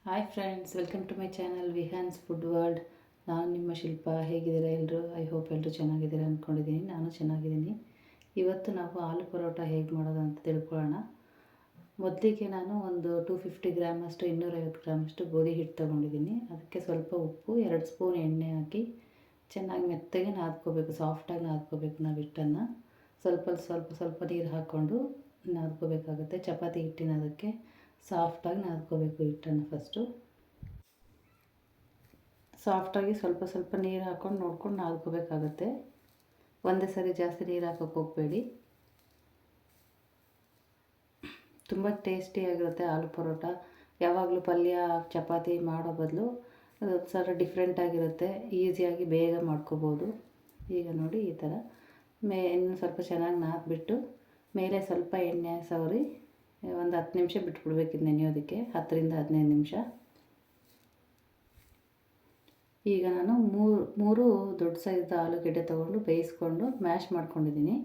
Hi friends, welcome to my channel Vihaan's food world. ನಾನು ನಿಮ್ಮ ಶಿಲ್ಪ. ಹೇಗಿದ್ದೀರಾ ಎಲ್ಲರೂ? ಐ ಹೋಪ್ ಎಲ್ಲರೂ ಚೆನ್ನಾಗಿದ್ದೀರಾ ಅಂದ್ಕೊಂಡಿದ್ದೀನಿ. ನಾನು ಚೆನ್ನಾಗಿದ್ದೀನಿ. ಇವತ್ತು ನಾವು ಆಲೂ ಪರೋಟ ಹೇಗೆ ಮಾಡೋದು ಅಂತ ತಿಳ್ಕೊಳ್ಳೋಣ. ಮೊದಲಿಗೆ ನಾನು ಒಂದು 250 ಗ್ರಾಮಷ್ಟು 250 ಗ್ರಾಮಷ್ಟು ಗೋಧಿ ಹಿಟ್ಟು ತೊಗೊಂಡಿದ್ದೀನಿ. ಅದಕ್ಕೆ ಸ್ವಲ್ಪ ಉಪ್ಪು, 2 ಸ್ಪೂನ್ ಎಣ್ಣೆ ಹಾಕಿ ಚೆನ್ನಾಗಿ ಮೆತ್ತಗೆ ನಾದ್ಕೋಬೇಕು. ಸಾಫ್ಟಾಗಿ ನಾದ್ಕೋಬೇಕು ನಾವು ಹಿಟ್ಟನ್ನು. ಸ್ವಲ್ಪ ನೀರು ಹಾಕ್ಕೊಂಡು ನಾದ್ಕೋಬೇಕಾಗುತ್ತೆ. ಚಪಾತಿ ಹಿಟ್ಟಿನ ಅದಕ್ಕೆ ಸಾಫ್ಟಾಗಿ ನಾದ್ಕೋಬೇಕು ಹಿಟ್ಟನ್ನು. ಫಸ್ಟು ಸಾಫ್ಟಾಗಿ ಸ್ವಲ್ಪ ನೀರು ಹಾಕ್ಕೊಂಡು ನೋಡ್ಕೊಂಡು ನಾದ್ಕೋಬೇಕಾಗತ್ತೆ. ಒಂದೇ ಸರಿ ಜಾಸ್ತಿ ನೀರು ಹಾಕೋಕ್ಕೆ ಹೋಗಬೇಡಿ. ತುಂಬ ಟೇಸ್ಟಿಯಾಗಿರುತ್ತೆ ಆಲೂ ಪರೋಟ. ಯಾವಾಗಲೂ ಪಲ್ಯ ಚಪಾತಿ ಮಾಡೋ ಬದಲು ಅದು ಸ್ವಲ್ಪ ಡಿಫ್ರೆಂಟಾಗಿರುತ್ತೆ. ಈಸಿಯಾಗಿ ಬೇಗ ಮಾಡ್ಕೋಬೋದು. ಈಗ ನೋಡಿ ಈ ಥರ ಇನ್ನು ಸ್ವಲ್ಪ ಚೆನ್ನಾಗಿ ನಾದ್ಬಿಟ್ಟು ಮೇಲೆ ಸ್ವಲ್ಪ ಎಣ್ಣೆ ಸವರಿ ಒಂದು 10 ನಿಮಿಷ ಬಿಟ್ಬಿಡ್ಬೇಕಿದ್ದು ನೆನೆಯೋದಕ್ಕೆ. 10 ರಿಂದ 15 ನಿಮಿಷ. ಈಗ ನಾನು ಮೂರು ದೊಡ್ಡ ಸೈಜ್ ಆಲೂಗೆಡ್ಡೆ ತೊಗೊಂಡು ಬೇಯಿಸ್ಕೊಂಡು ಮ್ಯಾಶ್ ಮಾಡ್ಕೊಂಡಿದ್ದೀನಿ.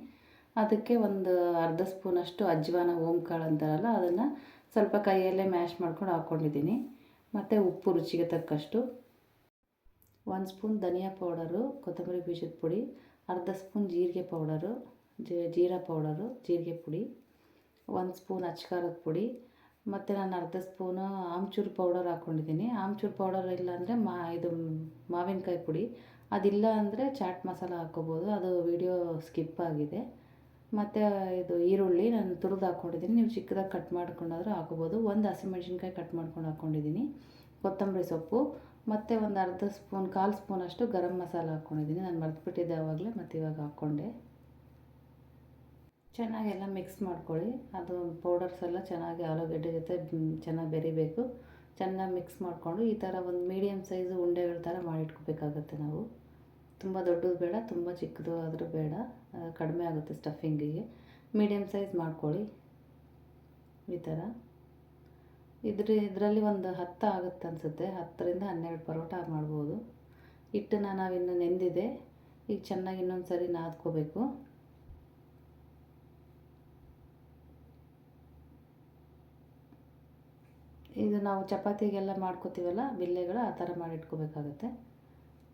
ಅದಕ್ಕೆ ಒಂದು ಅರ್ಧ ಸ್ಪೂನಷ್ಟು ಅಜ್ವಾನ, ಓಂಕಾಳು ಅಂತಾರಲ್ಲ, ಅದನ್ನು ಸ್ವಲ್ಪ ಕೈಯಲ್ಲೇ ಮ್ಯಾಶ್ ಮಾಡ್ಕೊಂಡು ಹಾಕ್ಕೊಂಡಿದ್ದೀನಿ. ಮತ್ತು ಉಪ್ಪು ರುಚಿಗೆ ತಕ್ಕಷ್ಟು, 1 ಸ್ಪೂನ್ ಧನಿಯಾ ಪೌಡರು, ಕೊತ್ತಂಬರಿ ಬೀಜದ ಪುಡಿ, ಅರ್ಧ ಸ್ಪೂನ್ ಜೀರಿಗೆ ಪೌಡರು, ಜೀರಾ ಪೌಡರು, ಜೀರಿಗೆ ಪುಡಿ, 1 ಸ್ಪೂನ್ ಅಚ್ಕಾರದ ಪುಡಿ, ಮತ್ತು ನಾನು ಅರ್ಧ ಸ್ಪೂನು ಆಮ್ಚೂರು ಪೌಡರ್ ಹಾಕ್ಕೊಂಡಿದ್ದೀನಿ. ಆಮ್ಚೂರು ಪೌಡರ್ ಇಲ್ಲ ಅಂದರೆ ಇದು ಮಾವಿನಕಾಯಿ ಪುಡಿ, ಅದಿಲ್ಲ ಅಂದರೆ ಚಾಟ್ ಮಸಾಲ ಹಾಕ್ಕೋಬೋದು. ಅದು ವಿಡಿಯೋ ಸ್ಕಿಪ್ ಆಗಿದೆ. ಮತ್ತು ಇದು ಈರುಳ್ಳಿ ನಾನು ತುರಿದು ಹಾಕ್ಕೊಂಡಿದ್ದೀನಿ. ನೀವು ಚಿಕ್ಕದಾಗಿ ಕಟ್ ಮಾಡ್ಕೊಂಡಾದರೂ ಹಾಕ್ಕೋಬೋದು. 1 ಹಸಿಮೆಣ್ಸಿನ್ಕಾಯಿ ಕಟ್ ಮಾಡ್ಕೊಂಡು ಹಾಕ್ಕೊಂಡಿದ್ದೀನಿ. ಕೊತ್ತಂಬರಿ ಸೊಪ್ಪು ಮತ್ತು ಒಂದು ಅರ್ಧ ಸ್ಪೂನ್, 1/4 ಸ್ಪೂನಷ್ಟು ಗರಂ ಮಸಾಲ ಹಾಕ್ಕೊಂಡಿದ್ದೀನಿ. ನಾನು ಮರೆತುಬಿಟ್ಟಿದ್ದೆ ಆವಾಗಲೇ, ಮತ್ತು ಇವಾಗ ಹಾಕ್ಕೊಂಡೆ. ಚೆನ್ನಾಗೆಲ್ಲ ಮಿಕ್ಸ್ ಮಾಡ್ಕೊಳ್ಳಿ. ಅದು ಪೌಡರ್ಸ್ ಎಲ್ಲ ಚೆನ್ನಾಗಿ ಆಲೂಗಡ್ಡೆ ಜೊತೆ ಚೆನ್ನಾಗಿ ಬೆರಿಬೇಕು. ಚೆನ್ನಾಗಿ ಮಿಕ್ಸ್ ಮಾಡಿಕೊಂಡು ಈ ಥರ ಒಂದು ಮೀಡಿಯಮ್ ಸೈಜು ಉಂಡೆಗಳ ಥರ ಮಾಡಿಟ್ಕೋಬೇಕಾಗತ್ತೆ ನಾವು. ತುಂಬ ದೊಡ್ಡದು ಬೇಡ, ತುಂಬ ಚಿಕ್ಕದು ಆದರೂ ಬೇಡ, ಕಡಿಮೆ ಆಗುತ್ತೆ ಸ್ಟಫಿಂಗಿಗೆ. ಮೀಡಿಯಮ್ ಸೈಜ್ ಮಾಡ್ಕೊಳ್ಳಿ ಈ ಥರ. ಇದರಲ್ಲಿ ಒಂದು 10 ಆಗುತ್ತೆ ಅನಿಸುತ್ತೆ. 10 ರಿಂದ 12 ಪರೋಟ ಮಾಡ್ಬೋದು. ಹಿಟ್ಟನ್ನು ನಾವಿನ್ನು ನೆಂದಿದೆ. ಈಗ ಚೆನ್ನಾಗಿ ಇನ್ನೊಂದು ಸರಿ ನಾದ್ಕೋಬೇಕು. ಇದು ನಾವು ಚಪಾತಿಗೆಲ್ಲ ಮಾಡ್ಕೋತೀವಲ್ಲ ಬಿಲ್ಲೆಗಳು, ಆ ಥರ ಮಾಡಿಟ್ಕೋಬೇಕಾಗತ್ತೆ.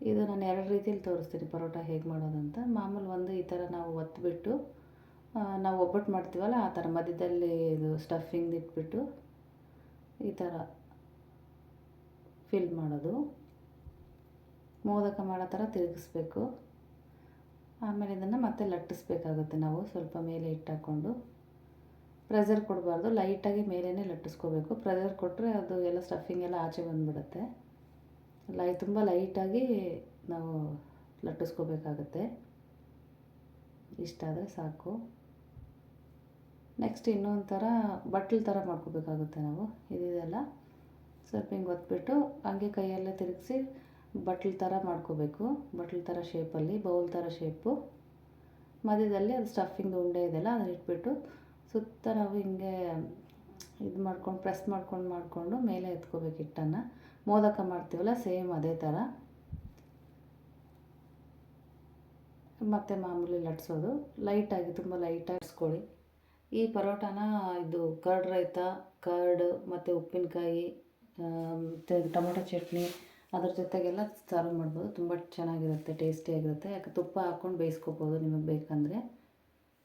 ಇದು ನಾನು 2 ರೀತಿಯಲ್ಲಿ ತೋರಿಸ್ತೀನಿ ಪರೋಟ ಹೇಗೆ ಮಾಡೋದಂತ. ಮಾಮೂಲು ಒಂದು ಈ ಥರ ನಾವು ಒತ್ತಿಬಿಟ್ಟು ನಾವು ಒಬ್ಬಟ್ಟು ಮಾಡ್ತೀವಲ್ಲ ಆ ಥರ ಮಧ್ಯದಲ್ಲಿ ಇದು ಸ್ಟಫಿಂಗ್ ಇಟ್ಬಿಟ್ಟು ಈ ಥರ ಫಿಲ್ ಮಾಡೋದು. ಮೋದಕ ಮಾಡೋ ಥರ ತಿರುಗಿಸ್ಬೇಕು. ಆಮೇಲೆ ಇದನ್ನು ಮತ್ತೆ ಲಟ್ಟಿಸ್ಬೇಕಾಗುತ್ತೆ ನಾವು. ಸ್ವಲ್ಪ ಮೇಲೆ ಇಟ್ಟಾಕ್ಕೊಂಡು ಪ್ರೆಷರ್ ಕೊಡಬಾರ್ದು, ಲೈಟಾಗಿ ಮೇಲೇ ಲಟ್ಟಿಸ್ಕೋಬೇಕು. ಪ್ರೆಷರ್ ಕೊಟ್ಟರೆ ಅದು ಎಲ್ಲ ಸ್ಟಫಿಂಗ್ ಎಲ್ಲ ಆಚೆ ಬಂದುಬಿಡುತ್ತೆ. ತುಂಬ ಲೈಟಾಗಿ ನಾವು ಲಟ್ಟಿಸ್ಕೋಬೇಕಾಗತ್ತೆ. ಇಷ್ಟಾದರೆ ಸಾಕು. ನೆಕ್ಸ್ಟ್ ಇನ್ನೊಂದು ಥರ ಬಟ್ಲು ಥರ ಮಾಡ್ಕೋಬೇಕಾಗುತ್ತೆ ನಾವು. ಇದೆಲ್ಲ ಸ್ವಲ್ಪ ಹಿಂಗೆ ಒತ್ಬಿಟ್ಟು ಹಂಗೆ ಕೈಯಲ್ಲೇ ತಿರುಗಿಸಿ ಬಟ್ಲು ಥರ ಮಾಡ್ಕೋಬೇಕು. ಬಟ್ಲು ಥರ ಶೇಪಲ್ಲಿ, ಬೌಲ್ ಥರ ಶೇಪು. ಮಧ್ಯದಲ್ಲಿ ಅದು ಸ್ಟಫಿಂಗ್ ಉಂಡೆ ಇದೆಲ್ಲ ಅದನ್ನ ಇಟ್ಬಿಟ್ಟು ಸುತ್ತ ನಾವು ಹಿಂಗೆ ಇದು ಮಾಡ್ಕೊಂಡು ಪ್ರೆಸ್ ಮಾಡಿಕೊಂಡು ಮೇಲೆ ಎತ್ಕೋಬೇಕು ಹಿಟ್ಟನ್ನು. ಮೋದಕ ಮಾಡ್ತೀವಲ್ಲ ಸೇಮ್ ಅದೇ ಥರ. ಮತ್ತು ಮಾಮೂಲಿ ಲಟ್ಸೋದು ಲೈಟಾಗಿ, ತುಂಬ ಲೈಟಾಗಿ ಲಟ್ಸ್ಕೊಳ್ಳಿ. ಈ ಪರೋಟಾನ ಇದು ಕರ್ಡ್ ರೈತ, ಕರ್ಡ್ ಮತ್ತು ಉಪ್ಪಿನಕಾಯಿ, ಟೊಮೊಟೊ ಚಟ್ನಿ ಅದ್ರ ಜೊತೆಗೆಲ್ಲ ಸರ್ವ್ ಮಾಡ್ಬೋದು. ತುಂಬ ಚೆನ್ನಾಗಿರುತ್ತೆ, ಟೇಸ್ಟಿಯಾಗಿರುತ್ತೆ. ಯಾಕೆ ತುಪ್ಪ ಹಾಕ್ಕೊಂಡು ಬೇಯಿಸ್ಕೋಬೋದು ನಿಮಗೆ ಬೇಕಂದರೆ.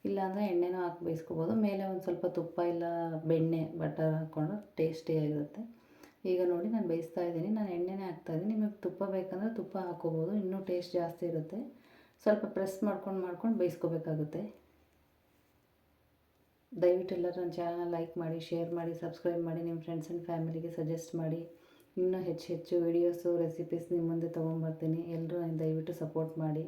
ಇಲ್ಲಾಂದರೆ ಎಣ್ಣೆನೂ ಹಾಕಿ ಬೇಯಿಸ್ಕೋಬೋದು. ಮೇಲೆ ಒಂದು ಸ್ವಲ್ಪ ತುಪ್ಪ ಇಲ್ಲ ಬೆಣ್ಣೆ, ಬಟರ್ ಹಾಕ್ಕೊಂಡು ಟೇಸ್ಟಿಯಾಗಿರುತ್ತೆ. ಈಗ ನೋಡಿ ನಾನು ಬೇಯಿಸ್ತಾ ಇದ್ದೀನಿ. ನಾನು ಎಣ್ಣೆನೇ ಹಾಕ್ತಾಯಿದ್ದೀನಿ. ನಿಮಗೆ ತುಪ್ಪ ಬೇಕಂದರೆ ತುಪ್ಪ ಹಾಕ್ಕೋಬೋದು, ಇನ್ನೂ ಟೇಸ್ಟ್ ಜಾಸ್ತಿ ಇರುತ್ತೆ. ಸ್ವಲ್ಪ ಪ್ರೆಸ್ ಮಾಡ್ಕೊಂಡು ಬೇಯಿಸ್ಕೋಬೇಕಾಗುತ್ತೆ. ದಯವಿಟ್ಟು ಎಲ್ಲರೂ ನನ್ನ ಚಾನಲ್ನ ಲೈಕ್ ಮಾಡಿ, ಶೇರ್ ಮಾಡಿ, ಸಬ್ಸ್ಕ್ರೈಬ್ ಮಾಡಿ, ನಿಮ್ಮ ಫ್ರೆಂಡ್ಸ್ ಆ್ಯಂಡ್ ಫ್ಯಾಮಿಲಿಗೆ ಸಜೆಸ್ಟ್ ಮಾಡಿ. ಇನ್ನೂ ಹೆಚ್ಚು ವೀಡಿಯೋಸು, ರೆಸಿಪೀಸ್ ನಿಮ್ಮ ಮುಂದೆ ತೊಗೊಂಬರ್ತೀನಿ. ಎಲ್ಲರೂ ನನಗೆ ದಯವಿಟ್ಟು ಸಪೋರ್ಟ್ ಮಾಡಿ.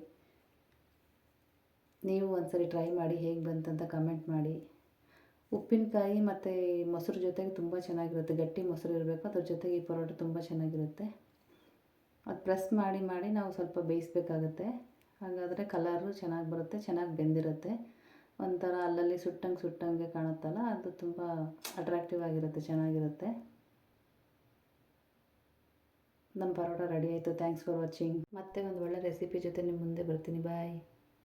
ನೀವು ಒಂದ್ಸರಿ ಟ್ರೈ ಮಾಡಿ, ಹೇಗೆ ಬಂತಂತ ಕಮೆಂಟ್ ಮಾಡಿ. ಉಪ್ಪಿನಕಾಯಿ ಮತ್ತು ಮೊಸರು ಜೊತೆಗೆ ತುಂಬ ಚೆನ್ನಾಗಿರುತ್ತೆ. ಗಟ್ಟಿ ಮೊಸರು ಇರಬೇಕು, ಅದ್ರ ಜೊತೆಗೆ ಈ ಪರೋಟ ತುಂಬ ಚೆನ್ನಾಗಿರುತ್ತೆ. ಅದು ಪ್ರೆಸ್ ಮಾಡಿ ನಾವು ಸ್ವಲ್ಪ ಬೇಯಿಸ್ಬೇಕಾಗತ್ತೆ. ಹಾಗಾದರೆ ಕಲರು ಚೆನ್ನಾಗಿ ಬರುತ್ತೆ, ಚೆನ್ನಾಗಿ ಬೆಂದಿರುತ್ತೆ. ಒಂಥರ ಅಲ್ಲಲ್ಲಿ ಸುಟ್ಟಂಗೆ ಕಾಣುತ್ತಲ್ಲ, ಅದು ತುಂಬ ಅಟ್ರಾಕ್ಟಿವ್ ಆಗಿರುತ್ತೆ, ಚೆನ್ನಾಗಿರುತ್ತೆ. ನಮ್ಮ ಪರೋಟ ರೆಡಿ ಆಯಿತು. Thanks for watching. ಮತ್ತೆ ಒಂದು ಒಳ್ಳೆ ರೆಸಿಪಿ ಜೊತೆ ನಿಮ್ಮ ಮುಂದೆ ಬರ್ತೀನಿ. ಬಾಯ್.